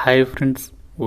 Hi friends,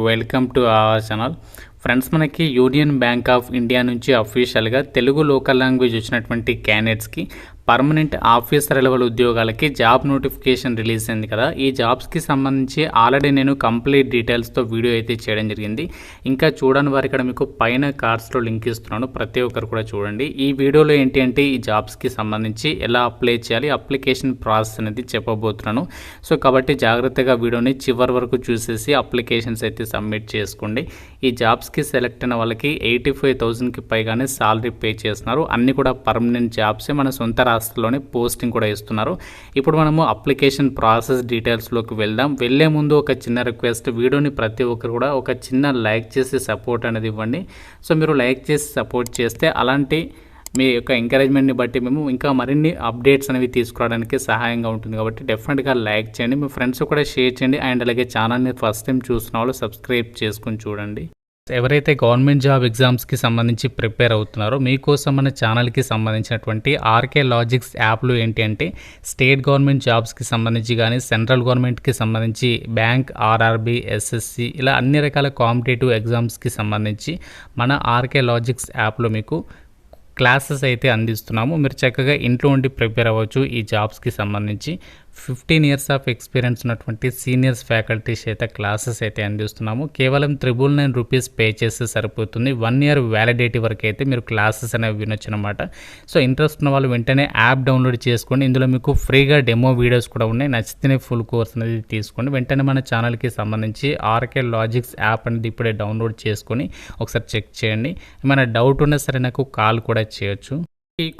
welcome to our channel. Friends, మనకి union bank of India నుంచి అఫీషియల్గా Telugu local language వచ్చినటువంటి క్యాండిడేట్స్కి పర్మనెంట్ ఆఫీసర్ లెవెల్ ఉద్యోగాలకి జాబ్ నోటిఫికేషన్ రిలీజ్ అయింది కదా. ఈ జాబ్స్కి సంబంధించి ఆల్రెడీ నేను కంప్లీట్ డీటెయిల్స్తో వీడియో అయితే చేయడం జరిగింది. ఇంకా చూడని వారు ఇక్కడ మీకు పైన కార్డ్స్లో లింక్ ఇస్తున్నాను, ప్రతి ఒక్కరు కూడా చూడండి. ఈ వీడియోలో ఏంటి అంటే ఈ జాబ్స్కి సంబంధించి ఎలా అప్లై చేయాలి, అప్లికేషన్ ప్రాసెస్ అనేది చెప్పబోతున్నాను. సో కాబట్టి జాగ్రత్తగా వీడియోని చివరి వరకు చూసేసి అప్లికేషన్స్ అయితే సబ్మిట్ చేసుకోండి. ఈ జాబ్స్కి సెలెక్ట్ అయిన వాళ్ళకి 85,000కి పైగానే సాలరీ పే చేస్తున్నారు. అన్నీ కూడా పర్మనెంట్ జాబ్సే, మన సొంత రాష్ట్రంలోనే పోస్టింగ్ కూడా ఇస్తున్నారు. ఇప్పుడు మనము అప్లికేషన్ ప్రాసెస్ డీటెయిల్స్లోకి వెళ్దాం. వెళ్లే ముందు ఒక చిన్న రిక్వెస్ట్, వీడియోని ప్రతి ఒక్కరు కూడా ఒక చిన్న లైక్ చేసి సపోర్ట్ అనేది ఇవ్వండి. సో మీరు లైక్ చేసి సపోర్ట్ చేస్తే అలాంటి మీ యొక్క ఎంకరేజ్మెంట్ని బట్టి మేము ఇంకా మరిన్ని అప్డేట్స్ అనేవి తీసుకురావడానికి సహాయంగా ఉంటుంది. కాబట్టి డెఫినెట్గా లైక్ చేయండి, మీ ఫ్రెండ్స్ కూడా షేర్ చేయండి. అండ్ అలాగే ఛానల్ని ఫస్ట్ టైం చూసిన వాళ్ళు సబ్స్క్రైబ్ చేసుకుని చూడండి. ఎవరైతే గవర్నమెంట్ జాబ్ ఎగ్జామ్స్కి సంబంధించి ప్రిపేర్ అవుతున్నారో మీకోసం మన ఛానల్కి సంబంధించినటువంటి ఆర్కే లాజిక్స్ యాప్లు ఏంటి అంటే స్టేట్ గవర్నమెంట్ జాబ్స్కి సంబంధించి కానీ సెంట్రల్ గవర్నమెంట్కి సంబంధించి బ్యాంక్, ఆర్ఆర్బీ, ఎస్ఎస్సి ఇలా అన్ని రకాల కాంపిటేటివ్ ఎగ్జామ్స్కి సంబంధించి మన ఆర్కే లాజిక్స్ యాప్లో మీకు క్లాసెస్ అయితే అందిస్తున్నాము. మీరు చక్కగా ఇంట్లో ఉండి ప్రిపేర్ అవ్వచ్చు. ఈ జాబ్స్కి సంబంధించి 15 ఇయర్స్ ఆఫ్ ఎక్స్పీరియన్స్ ఉన్నటువంటి సీనియర్స్ ఫ్యాకల్టీస్ అయితే క్లాసెస్ అయితే అందిస్తున్నాము. కేవలం 999 రూపీస్ పే చేస్తే సరిపోతుంది. 1 ఇయర్ వ్యాలిడిటీ వరకు అయితే మీరు క్లాసెస్ అనేవి వినొచ్చు అనమాట. సో ఇంట్రెస్ట్ ఉన్న వాళ్ళు వెంటనే యాప్ డౌన్లోడ్ చేసుకోండి. ఇందులో మీకు ఫ్రీగా డెమో వీడియోస్ కూడా ఉన్నాయి. నచ్చితేనే ఫుల్ కోర్స్ అనేది తీసుకోండి. వెంటనే మన ఛానల్కి సంబంధించి ఆర్కే లాజిక్స్ యాప్ అనేది ఇప్పుడే డౌన్లోడ్ చేసుకొని ఒకసారి చెక్ చేయండి. ఏమైనా డౌట్ ఉన్నా సరే నాకు కాల్ కూడా చేయొచ్చు.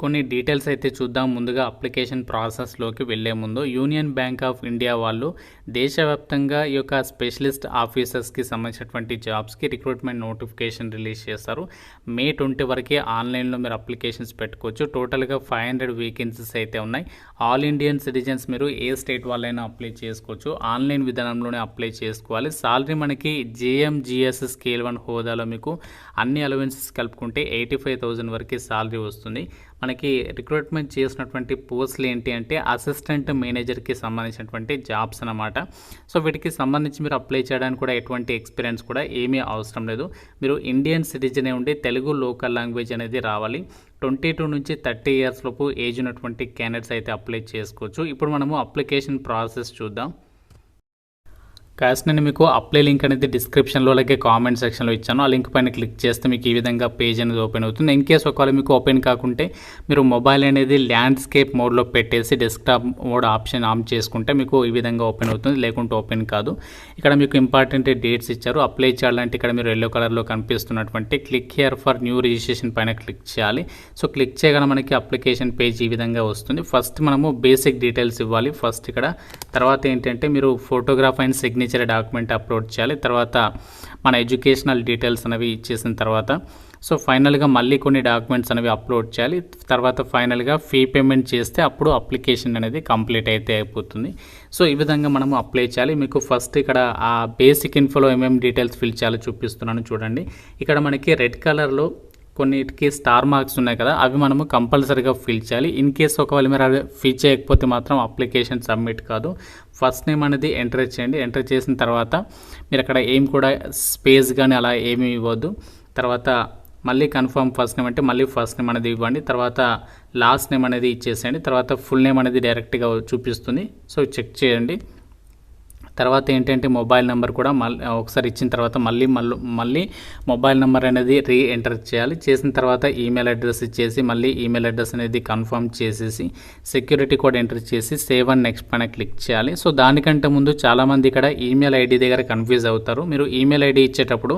కొన్ని డీటెయిల్స్ అయితే చూద్దాం. ముందుగా అప్లికేషన్ ప్రాసెస్లోకి వెళ్లే ముందు యూనియన్ బ్యాంక్ ఆఫ్ ఇండియా వాళ్ళు దేశవ్యాప్తంగా ఈ యొక్క స్పెషలిస్ట్ ఆఫీసర్స్కి సంబంధించినటువంటి జాబ్స్కి రిక్రూట్మెంట్ నోటిఫికేషన్ రిలీజ్ చేస్తారు. మే 20 వరకే ఆన్లైన్లో మీరు అప్లికేషన్స్ పెట్టుకోవచ్చు. టోటల్గా 500 వేకెన్సీస్ అయితే ఉన్నాయి. ఆల్ ఇండియన్ సిటిజన్స్ మీరు ఏ స్టేట్ వాళ్ళైనా అప్లై చేసుకోవచ్చు. ఆన్లైన్ విధానంలోనే అప్లై చేసుకోవాలి. సాలరీ మనకి JMGS స్కేల్ 1 హోదాలో మీకు అన్ని అలవెన్సెస్ కలుపుకుంటే 85,000 వరకు సాలరీ వస్తుంది. మనకి రిక్రూట్మెంట్ చేసినటువంటి పోస్టులు ఏంటి అంటే అసిస్టెంట్ మేనేజర్కి సంబంధించినటువంటి జాబ్స్ అన్నమాట. సో వీటికి సంబంధించి మీరు అప్లై చేయడానికి కూడా ఎటువంటి ఎక్స్పీరియన్స్ కూడా ఏమీ అవసరం లేదు. మీరు ఇండియన్ సిటిజనే ఉండి తెలుగు లోకల్ లాంగ్వేజ్ అనేది రావాలి. 22 నుంచి 30 ఇయర్స్ లోపు ఏజ్ ఉన్నటువంటి క్యాండిడేట్స్ అయితే అప్లై చేసుకోవచ్చు. ఇప్పుడు మనము అప్లికేషన్ ప్రాసెస్ చూద్దాం. కాస్ట్ నేను మీకు అప్లై లింక్ అనేది డిస్క్రిప్షన్లో అలాగే కామెంట్ సెక్షన్లో ఇచ్చాను. ఆ లింక్ పైన క్లిక్ చేస్తే మీకు ఈ విధంగా పేజ్ అనేది ఓపెన్ అవుతుంది. ఇన్ కేస్ ఒకవేళ మీకు ఓపెన్ కాకుంటే మీరు మొబైల్ అనేది ల్యాండ్స్కేప్ మోడ్లో పెట్టేసి డెస్క్టాప్ మోడ్ ఆప్షన్ ఆన్ చేసుకుంటే మీకు ఈ విధంగా ఓపెన్ అవుతుంది, లేకుంటే ఓపెన్ కాదు. ఇక్కడ మీకు ఇంపార్టెంట్ డేట్స్ ఇచ్చారు. అప్లై చేయాలంటే ఇక్కడ మీరు ఎల్లో కలర్లో కనిపిస్తున్నటువంటి click here for new registration పైన క్లిక్ చేయాలి. సో క్లిక్ చేయగానే మనకి అప్లికేషన్ పేజ్ ఈ విధంగా వస్తుంది. ఫస్ట్ మనము బేసిక్ డీటెయిల్స్ ఇవ్వాలి ఫస్ట్ ఇక్కడ. తర్వాత ఏంటంటే మీరు photograph and signature document upload చేయాలి. తర్వాత మన ఎడ్యుకేషనల్ డీటెయిల్స్ అనేవి ఇచ్చేసిన తర్వాత సో ఫైనల్గా మళ్ళీ కొన్ని డాక్యుమెంట్స్ అనేవి అప్లోడ్ చేయాలి. తర్వాత ఫైనల్గా ఫీ పేమెంట్ చేస్తే అప్పుడు అప్లికేషన్ అనేది కంప్లీట్ అయితే అయిపోతుంది. సో ఈ విధంగా మనము అప్లై చేయాలి. మీకు ఫస్ట్ ఇక్కడ ఆ బేసిక్ ఇన్ఫోలో ఏమేమి డీటెయిల్స్ ఫిల్ చేయాలో చూపిస్తున్నాను చూడండి. ఇక్కడ మనకి రెడ్ కలర్లో కొన్నిటికి స్టార్ మార్క్స్ ఉన్నాయి కదా, అవి మనము కంపల్సరీగా ఫిల్ చేయాలి. ఇన్ కేస్ ఒకవేళ మీరు అవి ఫిల్ చేయకపోతే మాత్రం అప్లికేషన్ సబ్మిట్ కాదు. ఫస్ట్ నేమ్ అనేది ఎంటర్ చేయండి. ఎంటర్ చేసిన తర్వాత మీరు అక్కడ ఏం కూడా స్పేస్ కానీ అలా ఏమీ ఇవ్వద్దు. తర్వాత మళ్ళీ కన్ఫర్మ్ ఫస్ట్ నేమ్ అంటే మళ్ళీ ఫస్ట్ నేమ్ అనేది ఇవ్వండి. తర్వాత లాస్ట్ నేమ్ అనేది ఇచ్చేసేయండి. తర్వాత ఫుల్ నేమ్ అనేది డైరెక్ట్గా చూపిస్తుంది. సో చెక్ చేయండి. తర్వాత ఏంటంటే మొబైల్ నెంబర్ కూడా ఒకసారి ఇచ్చిన తర్వాత మళ్ళీ మొబైల్ నెంబర్ అనేది ఎంటర్ చేయాలి. చేసిన తర్వాత ఈమెయిల్ అడ్రస్ ఇచ్చేసి మళ్ళీ ఈమెయిల్ అడ్రస్ అనేది కన్ఫర్మ్ చేసేసి సెక్యూరిటీ కోడ్ ఎంటర్ చేసి సేవ్ అండ్ నెక్స్ట్ పైన క్లిక్ చేయాలి. సో దానికంటే ముందు చాలామంది ఇక్కడ ఈమెయిల్ ఐడి దగ్గర కన్ఫ్యూజ్ అవుతారు. మీరు ఈమెయిల్ ఐడి ఇచ్చేటప్పుడు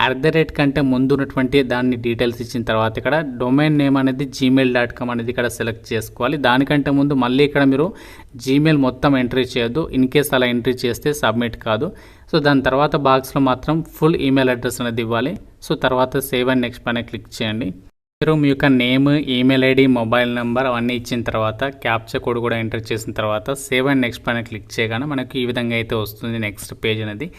@ కంటే ముందు ఉన్నటువంటి దాన్ని డీటెయిల్స్ ఇచ్చిన తర్వాత ఇక్కడ డొమైన్ నేమ్ అనేది gmail.com అనేది ఇక్కడ సెలెక్ట్ చేసుకోవాలి. దానికంటే ముందు మళ్ళీ ఇక్కడ మీరు జీమెయిల్ మొత్తం ఎంట్రీ చేయొద్దు. ఇన్ కేస్ అలా ఎంట్రీ చేస్తే సబ్మిట్ కాదు. సో దాని తర్వాత బాక్స్లో మాత్రం ఫుల్ ఈమెయిల్ అడ్రస్ అనేది ఇవ్వాలి. సో తర్వాత సేవ్ అండ్ నెక్స్ట్ పైన క్లిక్ చేయండి. మీరు మీ యొక్క name, email ID, mobile number అవన్నీ ఇచ్చిన తర్వాత క్యాప్చా కోడ్ కూడా ఎంటర్ చేసిన తర్వాత సేవ్ అండ్ నెక్స్ట్ పైన క్లిక్ చేయగానే మనకి ఈ విధంగా అయితే వస్తుంది నెక్స్ట్ పేజ్ అనేది.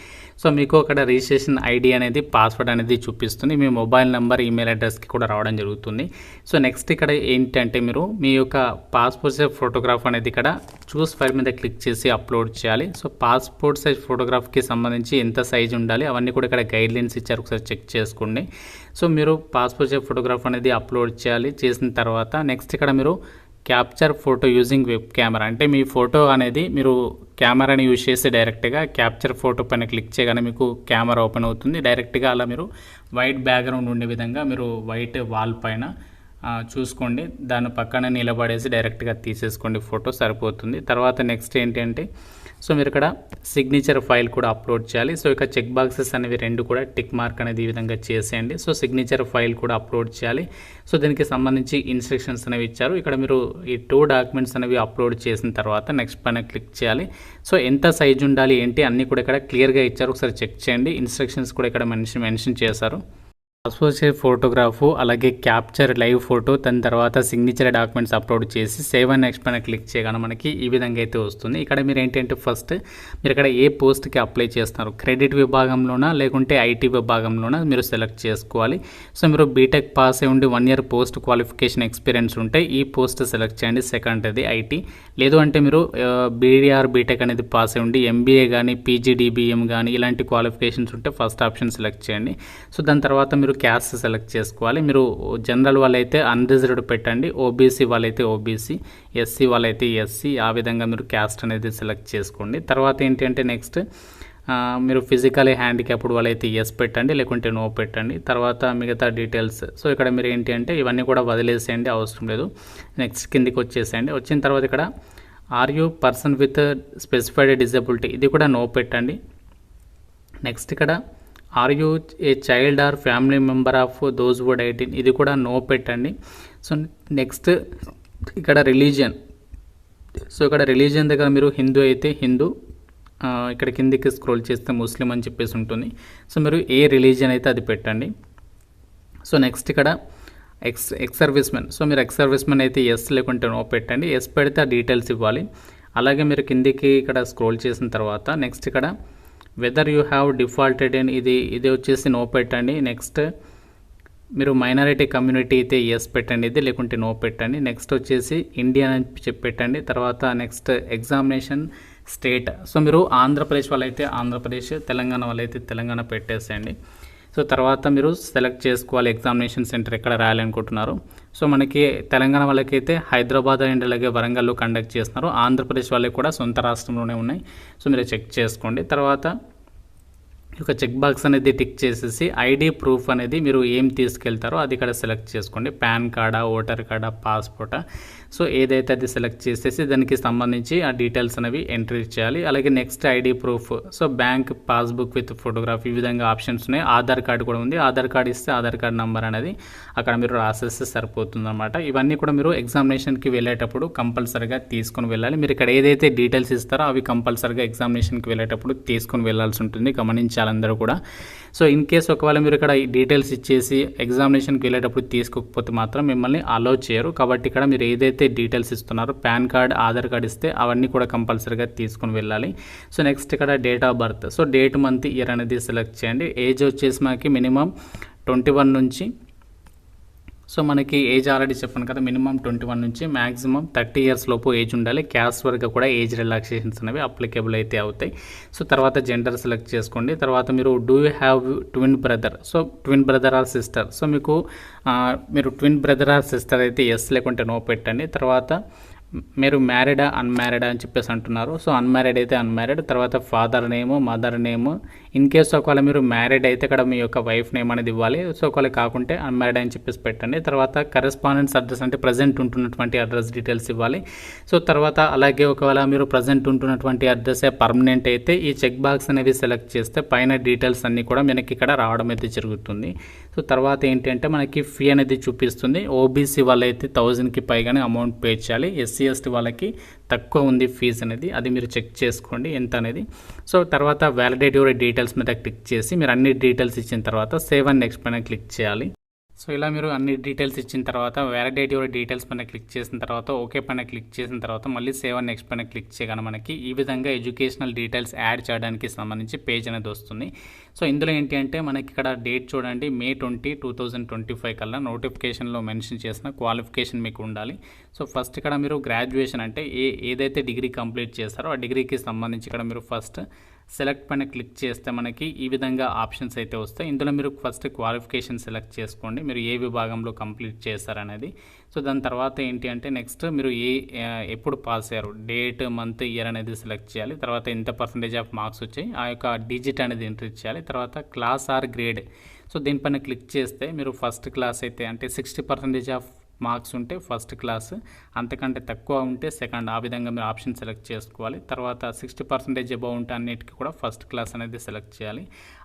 సో మీకు అక్కడ రిజిస్ట్రేషన్ ఐడి అనేది పాస్వర్డ్ అనేది చూపిస్తుంది, మీ మొబైల్ నెంబర్ ఈమెయిల్ అడ్రస్కి కూడా రావడం జరుగుతుంది. సో నెక్స్ట్ ఇక్కడ ఏంటంటే మీరు మీ యొక్క పాస్పోర్ట్ సైజ్ ఫోటోగ్రాఫ్ అనేది ఇక్కడ చూస్ ఫైల్ మీద క్లిక్ చేసి అప్లోడ్ చేయాలి. సో పాస్పోర్ట్ సైజ్ ఫోటోగ్రాఫ్కి సంబంధించి ఎంత సైజ్ ఉండాలి అవన్నీ కూడా ఇక్కడ గైడ్లైన్స్ ఇచ్చారు, ఒకసారి చెక్ చేసుకోండి. సో మీరు పాస్పోర్ట్ సైజ్ ఫోటోగ్రాఫ్ అనేది అప్లోడ్ చేయాలి. చేసిన తర్వాత నెక్స్ట్ ఇక్కడ మీరు capture photo using web camera, అంటే మీ ఫోటో అనేది మీరు కెమెరాని యూజ్ చేసి డైరెక్ట్గా క్యాప్చర్ ఫోటో పైన క్లిక్ చేయగానే మీకు కెమెరా ఓపెన్ అవుతుంది. డైరెక్ట్గా అలా మీరు వైట్ బ్యాక్గ్రౌండ్ ఉండే విధంగా మీరు వైట్ వాల్ పైన చూసుకోండి, దాని పక్కన నిలబడేసి డైరెక్ట్గా తీసేసుకోండి, ఫోటో సరిపోతుంది. తర్వాత నెక్స్ట్ ఏంటంటే సో మీరు ఇక్కడ సిగ్నేచర్ ఫైల్ కూడా అప్లోడ్ చేయాలి. సో ఇక చెక్ బాక్సెస్ అనేవి రెండు కూడా టిక్ మార్క్ అనేది ఈ విధంగా చేసేయండి. సో సిగ్నేచర్ ఫైల్ కూడా అప్లోడ్ చేయాలి. సో దీనికి సంబంధించి ఇన్స్ట్రక్షన్స్ అనేవి ఇచ్చారు. ఇక్కడ మీరు ఈ 2 డాక్యుమెంట్స్ అనేవి అప్లోడ్ చేసిన తర్వాత నెక్స్ట్ పైన క్లిక్ చేయాలి. సో ఎంత సైజ్ ఉండాలి ఏంటి అన్నీ కూడా ఇక్కడ క్లియర్గా ఇచ్చారు, ఒకసారి చెక్ చేయండి. ఇన్స్ట్రక్షన్స్ కూడా ఇక్కడ మెన్షన్ చేశారు. పాస్పోర్ట్ సైజ్ ఫోటోగ్రాఫు అలాగే క్యాప్చర్ లైవ్ ఫోటో, దాని తర్వాత సిగ్నేచర్ డాక్యుమెంట్స్ అప్లోడ్ చేసి సేవ్ అండ్ నెక్స్ట్ పైన క్లిక్ చేయగానే మనకి ఈ విధంగా అయితే వస్తుంది. ఇక్కడ మీరు ఏంటంటే ఫస్ట్ మీరు ఇక్కడ ఏ పోస్ట్కి అప్లై చేస్తున్నారు, క్రెడిట్ విభాగంలోనా లేకుంటే ఐటీ విభాగంలోనా మీరు సెలెక్ట్ చేసుకోవాలి. సో మీరు బీటెక్ పాస్ అయి ఉండి 1 year పోస్ట్ క్వాలిఫికేషన్ ఎక్స్పీరియన్స్ ఉంటే ఈ పోస్ట్ సెలెక్ట్ చేయండి, సెకండ్ అది ఐటీ. లేదు అంటే మీరు బీడీఆర్ బీటెక్ అనేది పాస్ అయి ఉండి ఎంబీఏ కానీ పీజీడీబీఎం కానీ ఇలాంటి క్వాలిఫికేషన్స్ ఉంటే ఫస్ట్ ఆప్షన్ సెలెక్ట్ చేయండి. సో దాని తర్వాత మీరు క్యాస్ట్ సెలెక్ట్ చేసుకోవాలి. మీరు జనరల్ వాళ్ళైతే అన్రిజర్వ్డ్ పెట్టండి, ఓబీసీ వాళ్ళైతే ఓబీసీ, ఎస్సీ వాళ్ళైతే ఎస్సీ, ఆ విధంగా మీరు క్యాస్ట్ అనేది సెలెక్ట్ చేసుకోండి. తర్వాత ఏంటంటే నెక్స్ట్ మీరు ఫిజికలీ హ్యాండిక్యాప్డ్ వాళ్ళైతే ఎస్ పెట్టండి, లేకుంటే నో పెట్టండి. తర్వాత మిగతా డీటెయిల్స్ సో ఇక్కడ మీరు ఏంటి అంటే ఇవన్నీ కూడా వదిలేసేయండి, అవసరం లేదు. నెక్స్ట్ కిందికి వచ్చేసేయండి. వచ్చిన తర్వాత ఇక్కడ are you person with specified disability, ఇది కూడా నో పెట్టండి. నెక్స్ట్ ఇక్కడ are you a child or family member of those would 18, ఇది కూడా నో పెట్టండి. సో నెక్స్ట్ ఇక్కడ రిలీజియన్, సో ఇక్కడ రిలీజియన్ దగ్గర మీరు హిందూ అయితే హిందూ, ఇక్కడ కిందికి స్క్రోల్ చేస్తే ముస్లిం అని చెప్పేసి ఉంటుంది. సో మీరు ఏ రిలీజియన్ అయితే అది పెట్టండి. సో నెక్స్ట్ ఇక్కడ ఎక్స్ సర్వీస్మెన్, సో మీరు ఎక్స్ సర్వీస్మెన్ అయితే ఎస్ లేకుంటే నో పెట్టండి. ఎస్ పెడితే ఆ డీటెయిల్స్ ఇవ్వాలి. అలాగే మీరు కిందికి ఇక్కడ స్క్రోల్ చేసిన తర్వాత నెక్స్ట్ ఇక్కడ whether you have defaulted in, ఇది వచ్చేసి నో పెట్టండి. నెక్స్ట్ మీరు మైనారిటీ కమ్యూనిటీ అయితే ఎస్ పెట్టండి, ఇది లేకుంటే నో పెట్టండి. నెక్స్ట్ వచ్చేసి ఇండియన్ అని చెప్పి పెట్టండి. తర్వాత నెక్స్ట్ ఎగ్జామినేషన్ స్టేట్, సో మీరు ఆంధ్రప్రదేశ్ వాళ్ళైతే ఆంధ్రప్రదేశ్, తెలంగాణ వాళ్ళైతే తెలంగాణ పెట్టేసేయండి. సో తర్వాత మీరు సెలెక్ట్ చేసుకోవాలి ఎగ్జామినేషన్ సెంటర్ ఎక్కడ రాయాలనుకుంటున్నారు. సో మనకి తెలంగాణ వాళ్ళకైతే హైదరాబాద్ అండ్ అలాగే వరంగల్లో కండక్ట్ చేస్తున్నారు, ఆంధ్రప్రదేశ్ వాళ్ళకి కూడా సొంత రాష్ట్రంలోనే ఉన్నాయి. సో మీరు చెక్ చేసుకోండి. తర్వాత ఒక చెక్ బాక్స్ అనేది టిక్ చేసేసి ఐడి ప్రూఫ్ అనేది మీరు ఏం తీసుకెళ్తారో అది ఇక్కడ సెలెక్ట్ చేసుకోండి, పాన్ కార్డా, ఓటర్ కార్డా, పాస్పోర్టా. సో ఏదైతే అది సెలెక్ట్ చేసేసి దానికి సంబంధించి ఆ డీటెయిల్స్ అనేవి ఎంట్రీ చేయాలి. అలాగే next ID proof, so bank passbook with photograph, ఈ విధంగా ఆప్షన్స్ ఉన్నాయి. ఆధార్ కార్డు కూడా ఉంది, ఆధార్ కార్డు ఇస్తే ఆధార్ కార్డు నెంబర్ అనేది అక్కడ మీరు రాసేస్తే సరిపోతుంది అనమాట. ఇవన్నీ కూడా మీరు ఎగ్జామినేషన్కి వెళ్ళేటప్పుడు కంపల్సరీగా తీసుకొని వెళ్ళాలి. మీరు ఇక్కడ ఏదైతే డీటెయిల్స్ ఇస్తారో అవి కంపల్సరీగా ఎగ్జామినేషన్కి వెళ్ళేటప్పుడు తీసుకొని వెళ్ళాల్సి ఉంటుంది, గమనించాలి అందరూ కూడా. సో ఇన్ కేస్ ఒకవేళ మీరు ఇక్కడ డీటెయిల్స్ ఇచ్చేసి ఎగ్జామినేషన్కి వెళ్ళేటప్పుడు తీసుకోకపోతే మాత్రం మిమ్మల్ని అలౌ చేయరు. కాబట్టి ఇక్కడ మీరు ఏదైతే డీటెయిల్స్ ఇస్తున్నారో పాన్ కార్డ్, ఆధార్ కార్డ్ ఇస్తే అవన్నీ కూడా కంపల్సరీగా తీసుకొని వెళ్ళాలి. సో నెక్స్ట్ ఇక్కడ date of birth, so date, month, year అనేది సెలెక్ట్ చేయండి. ఏజ్ వచ్చేసి మనకి మినిమం 21 నుంచి, సో మనకి ఏజ్ ఆల్రెడీ చెప్పాను కదా, మినిమం 21 నుంచి మ్యాక్సిమం 30 years లోపు ఏజ్ ఉండాలి. క్యాస్ట్ వరకు కూడా ఏజ్ రిలాక్సేషన్స్ అనేవి అప్లికేబుల్ అయితే అవుతాయి. సో తర్వాత జెండర్ సెలెక్ట్ చేసుకోండి. తర్వాత మీరు do you have twin brother, so twin brother are sister, so మీకు మీరు ట్విన్ బ్రదర్ ఆర్ సిస్టర్ అయితే ఎస్ లేకుంటే నో పెట్టండి. తర్వాత మీరు మ్యారీడా అన్మ్యారీడా అని చెప్పేసి అంటున్నారు. సో అన్మ్యారీడ్ అయితే అన్మ్యారీడ్, తర్వాత father name, mother name. In case ఒకవేళ మీరు మ్యారీడ్ అయితే ఇక్కడ మీ యొక్క వైఫ్ నేమ్ అనేది ఇవ్వాలి. సో ఒకవేళ కాకుంటే అన్మ్యారీడ్ అని చెప్పేసి పెట్టండి. తర్వాత కరెస్పాండెన్స్ అడ్రస్ అంటే ప్రజెంట్ ఉంటున్నటువంటి అడ్రస్ డీటెయిల్స్ ఇవ్వాలి. సో తర్వాత అలాగే ఒకవేళ మీరు ప్రజెంట్ ఉంటున్నటువంటి అడ్రస్ పర్మనెంట్ అయితే ఈ చెక్ బాక్స్ అనేది సెలెక్ట్ చేస్తే పైన డీటెయిల్స్ అన్నీ కూడా మనకి ఇక్కడ రావడం అయితే జరుగుతుంది. సో తర్వాత ఏంటంటే మనకి ఫీ అనేది చూపిస్తుంది. ఓబీసీ వాళ్ళైతే 1000కి పైగానే అమౌంట్ పే చేయాలి. ఎస్సీ ఎస్టీ వాళ్ళకి తక్కువ ఉంది ఫీజు అనేది, అది మీరు చెక్ చేసుకోండి ఎంత అనేది. సో తర్వాత వ్యాలిడేట్ యువర్ డీటెయిల్స్ మీద క్లిక్ చేసి మీరు అన్ని డీటెయిల్స్ ఇచ్చిన తర్వాత సేవ్ అండ్ నెక్స్ట్ పైన క్లిక్ చేయాలి. సో ఇలా మీరు అన్ని డీటెయిల్స్ ఇచ్చిన తర్వాత వ్యాలిడేట్ యువర్ డీటెయిల్స్ పైన క్లిక్ చేసిన తర్వాత ఓకే పైన క్లిక్ చేసిన తర్వాత మళ్ళీ సేవ్ అండ్ నెక్స్ట్ పైన క్లిక్ చేయగానే మనకి ఈ విధంగా ఎడ్యుకేషనల్ డీటెయిల్స్ యాడ్ చేయడానికి సంబంధించి పేజ్ అనేది వస్తుంది. సో ఇందులో ఏంటి అంటే మనకి ఇక్కడ డేట్ చూడండి, May 20, 2025 కల్లా నోటిఫికేషన్లో మెన్షన్ చేసిన క్వాలిఫికేషన్ మీకు ఉండాలి. సో ఫస్ట్ ఇక్కడ మీరు గ్రాడ్యుయేషన్ అంటే ఏదైతే డిగ్రీ కంప్లీట్ చేస్తారో ఆ డిగ్రీకి సంబంధించి ఇక్కడ మీరు ఫస్ట్ సెలెక్ట్ పైన క్లిక్ చేస్తే మనకి ఈ విధంగా ఆప్షన్స్ అయితే వస్తాయి. ఇందులో మీరు ఫస్ట్ క్వాలిఫికేషన్ సెలెక్ట్ చేసుకోండి, మీరు ఏ విభాగంలో కంప్లీట్ చేస్తారనేది. సో దాని తర్వాత ఏంటి అంటే నెక్స్ట్ మీరు ఎప్పుడు పాస్ అయ్యారు, డేట్, మంత్, ఇయర్ అనేది సెలెక్ట్ చేయాలి. తర్వాత ఎంత పర్సంటేజ్ ఆఫ్ మార్క్స్ వచ్చాయి ఆ యొక్క డిజిట్ అనేది ఎంట్రీ చేయాలి. తర్వాత క్లాస్ ఆర్ గ్రేడ్, సో దీనిపైన క్లిక్ చేస్తే మీరు ఫస్ట్ క్లాస్ అయితే అంటే 60% ఆఫ్ మార్క్స్ ఉంటే ఫస్ట్ క్లాస్, అంతకంటే తక్కువ ఉంటే సెకండ్, ఆ విధంగా మీరు ఆప్షన్ సెలెక్ట్ చేసుకోవాలి. తర్వాత 60% అబౌవ్ ఉంటే అన్నిటికీ కూడా ఫస్ట్ క్లాస్ అనేది సెలెక్ట్ చేయాలి.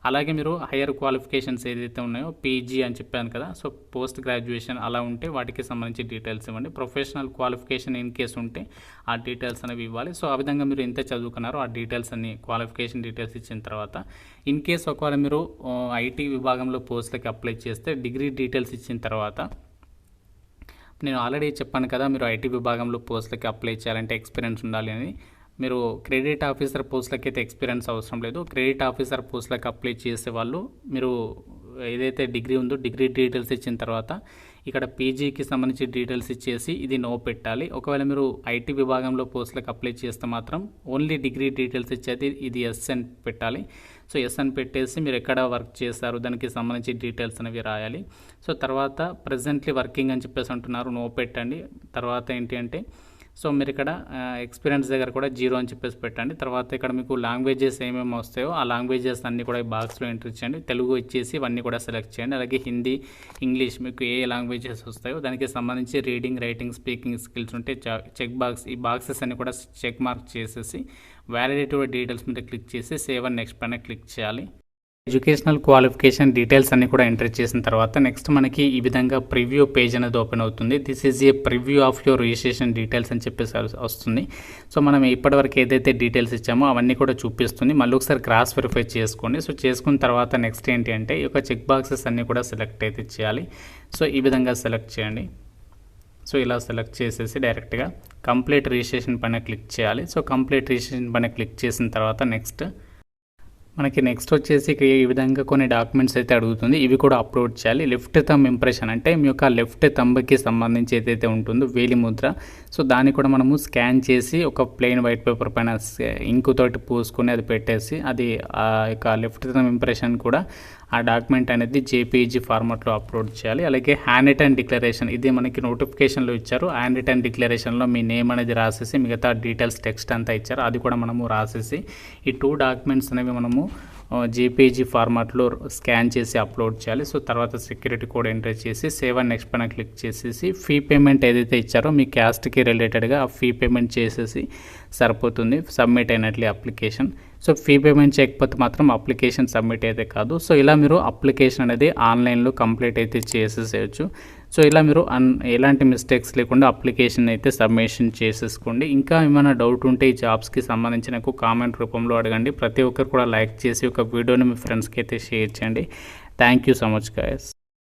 అలాగే మీరు హయ్యర్ క్వాలిఫికేషన్స్ ఏదైతే ఉన్నాయో పీజీ అని చెప్పాను కదా, సో పోస్ట్ గ్రాడ్యుయేషన్ అలా ఉంటే వాటికి సంబంధించి డీటెయిల్స్ ఇవ్వండి. ప్రొఫెషనల్ క్వాలిఫికేషన్ ఇన్ కేసు ఉంటే ఆ డీటెయిల్స్ అనేవి ఇవ్వాలి. సో ఆ విధంగా మీరు ఎంత చదువుకున్నారో ఆ డీటెయిల్స్ అన్ని క్వాలిఫికేషన్ డీటెయిల్స్ ఇచ్చిన తర్వాత ఇన్ కేసు ఒకవేళ మీరు ఐటీ విభాగంలో పోస్టులకి అప్లై చేస్తే డిగ్రీ డీటెయిల్స్ ఇచ్చిన తర్వాత నేను ఆల్రెడీ చెప్పాను కదా, మీరు ఐటీ విభాగంలో పోస్టులకి అప్లై చేయాలంటే ఎక్స్పీరియన్స్ ఉండాలి అని. మీరు క్రెడిట్ ఆఫీసర్ పోస్టులకి అయితే ఎక్స్పీరియన్స్ అవసరం లేదు. క్రెడిట్ ఆఫీసర్ పోస్టులకు అప్లై చేసే వాళ్ళు మీరు ఏదైతే డిగ్రీ ఉందో డిగ్రీ డీటెయిల్స్ ఇచ్చిన తర్వాత ఇక్కడ పీజీకి సంబంధించి డీటెయిల్స్ ఇచ్చేసి ఇది నో పెట్టాలి. ఒకవేళ మీరు ఐటీ విభాగంలో పోస్టులకు అప్లై చేస్తే మాత్రం ఓన్లీ డిగ్రీ డీటెయిల్స్ ఇచ్చేది ఇది ఎస్ అని పెట్టాలి. సో ఎస్ అని పెట్టేసి మీరు ఎక్కడ వర్క్ చేస్తారు దానికి సంబంధించి డీటెయిల్స్ అనేవి రాయాలి. సో తర్వాత ప్రజెంట్లీ వర్కింగ్ అని చెప్పేసి అంటున్నారు, నో పెట్టండి. తర్వాత ఏంటి అంటే సో మీరు ఇక్కడ ఎక్స్పీరియన్స్ దగ్గర కూడా 0 అని చెప్పేసి పెట్టండి. తర్వాత ఇక్కడ మీకు లాంగ్వేజెస్ ఏమేమి వస్తాయో ఆ లాంగ్వేజెస్ అన్నీ కూడా ఈ బాక్స్లో ఎంటర్ చేయండి. తెలుగు ఇచ్చేసి ఇవన్నీ కూడా సెలెక్ట్ చేయండి. అలాగే హిందీ, ఇంగ్లీష్ మీకు ఏ లాంగ్వేజెస్ వస్తాయో దానికి సంబంధించి రీడింగ్, రైటింగ్, స్పీకింగ్ స్కిల్స్ ఉంటే చెక్ బాక్స్, ఈ బాక్సెస్ అన్ని కూడా చెక్ మార్క్ చేసేసి వ్యాలిడేటివ్ డీటెయిల్స్ మీద క్లిక్ చేసి సేవ్ అండ్ నెక్స్ట్ పైన క్లిక్ చేయాలి. ఎడ్యుకేషనల్ క్వాలిఫికేషన్ డీటెయిల్స్ అన్ని కూడా ఎంటర్ చేసిన తర్వాత నెక్స్ట్ మనకి ఈ విధంగా ప్రివ్యూ పేజ్ అనేది ఓపెన్ అవుతుంది. This is a preview of your registration details అని చెప్పేసి వస్తుంది. సో మనం ఇప్పటివరకు ఏదైతే డీటెయిల్స్ ఇచ్చామో అవన్నీ కూడా చూపిస్తుంది. మళ్ళీ ఒకసారి క్రాస్ వెరిఫై చేసుకోండి. సో చేసుకున్న తర్వాత నెక్స్ట్ ఏంటి అంటే ఈ యొక్క చెక్ బాక్సెస్ అన్నీ కూడా సెలెక్ట్ అయితే చేయాలి. సో ఈ విధంగా సెలెక్ట్ చేయండి. సో ఇలా సెలెక్ట్ చేసేసి డైరెక్ట్గా కంప్లీట్ రిజిస్ట్రేషన్ పైన క్లిక్ చేయాలి. సో కంప్లీట్ రిజిస్ట్రేషన్ పైన క్లిక్ చేసిన తర్వాత నెక్స్ట్ వచ్చేసి ఈ విధంగా కొన్ని డాక్యుమెంట్స్ అయితే అడుగుతుంది. ఇవి కూడా అప్లోడ్ చేయాలి. లెఫ్ట్ థంబ్ ఇంప్రెషన్ అంటే మీ యొక్క లెఫ్ట్ థంబ్కి సంబంధించి ఏదైతే ఉంటుందో వేలి ముద్ర, సో దాన్ని కూడా మనము స్కాన్ చేసి ఒక ప్లెయిన్ వైట్ పేపర్ పైన ఇంకు తోటి పూసుకొని అది పెట్టేసి అది ఆ యొక్క లెఫ్ట్ థంబ్ ఇంప్రెషన్ కూడా ఆ డాక్యుమెంట్ అనేది జేపీఈజీ ఫార్మాట్లో అప్లోడ్ చేయాలి. అలాగే హ్యాండ్ రిటన్ డిక్లరేషన్, ఇది మనకి నోటిఫికేషన్లో ఇచ్చారు. హ్యాండ్ రిటన్ డిక్లరేషన్లో మీ నేమ్ అనేది రాసేసి మిగతా డీటెయిల్స్ టెక్స్ట్ అంతా ఇచ్చారు, అది కూడా మనము రాసేసి ఈ 2 డాక్యుమెంట్స్ అనేవి మనము జేపీజీ ఫార్మాట్లో స్కాన్ చేసి అప్లోడ్ చేయాలి. సో తర్వాత సెక్యూరిటీ కోడ్ ఎంటర్ చేసి సేవ్ అండ్ నెక్స్ట్ పైన క్లిక్ చేసేసి ఫీ పేమెంట్ ఏదైతే ఇచ్చారో మీ క్యాస్ట్కి రిలేటెడ్గా ఆ ఫీ పేమెంట్ చేసేసి సరిపోతుంది. సబ్మిట్ అయినట్లే అప్లికేషన్. సో ఫీ పేమెంట్ చేయకపోతే మాత్రం అప్లికేషన్ సబ్మిట్ అయితే కాదు. సో ఇలా మీరు అప్లికేషన్ అనేది ఆన్లైన్లో కంప్లీట్ అయితే చేసేసేయచ్చు. సో ఇలా మీరు ఎలాంటి మిస్టేక్స్ లేకుండా అప్లికేషన్ అయితే సబ్మిషన్ చేసేసుకోండి. ఇంకా ఏమైనా డౌట్ ఉంటే ఈ జాబ్స్కి సంబంధించి నాకు కామెంట్ రూపంలో అడగండి. ప్రతి ఒక్కరు కూడా లైక్ చేసి ఒక వీడియోని మీ ఫ్రెండ్స్కి అయితే షేర్ చేయండి. Thank you so much guys.